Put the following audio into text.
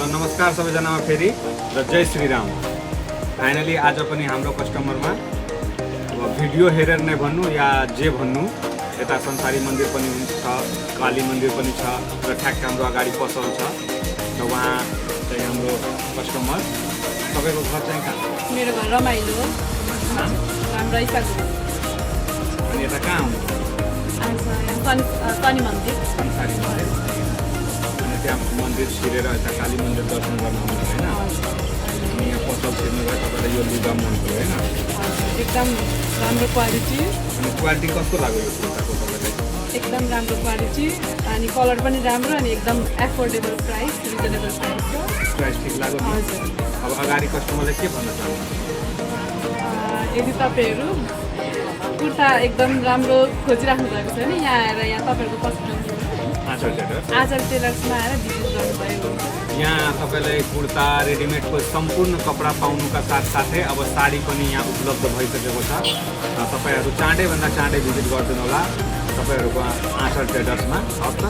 नमस्कार सबैजनामा फेरि र जय श्रीराम। फाइनली आज पनि हाम्रो कस्टमरमा अब भिडियो हेरेर नै भन्नु या जे भन्नु, यता संसारी मन्दिर पनि छ, काली मन्दिर पनि छ र ठ्याक्क हाम्रो अगाडि पसल छ। र उहाँ चाहिँ हाम्रो कस्टमर। तपाईँको घर चाहिँ कहाँ? मेरो घर रमाइलो हो। राम्रै छ। अनि यता कहाँ आउनु? शनि मन्दिर। संसारी मन्दिर। अनि त्यहाँ मन्दिर छिरेर यता काली मन्दिर दर्शन गर्न आउनु होइन? अनि यहाँ पसल छिर्नु भयो, तपाईँलाई यो लुगा मन पऱ्यो होइन? एकदम राम्रो क्वालिटी। अनि क्वालिटी कस्तो लाग्यो यो कुर्ताको तपाईँलाई? एकदम राम्रो क्वालिटी अनि कलर पनि राम्रो अनि एकदम affordable price, reasonable price. Price ठिक लाग्यो नि? हजुर। अब अगाडि कस्टमरले के भन्न चाहनुहुन्छ? यदि तपाईँहरू कुर्ता एकदम राम्रो खोजिराख्नु भएको छ भने यहाँ आएर यहाँ तपाईँहरूको कस्टमर आँचल टेलर आजल टेलर्समा आएर भिजिट गर्नुभएको हुन्छ। यहाँ तपाईँलाई कुर्ता रेडिमेडको सम्पूर्ण कपडा पाउनुका साथसाथै अब साडी पनि यहाँ उपलब्ध भइसकेको छ। तपाईँहरू चाँडैभन्दा चाँडै भिजिट गरिदिनु होला तपाईँहरूको आँचल टेलर्समा। हस् त।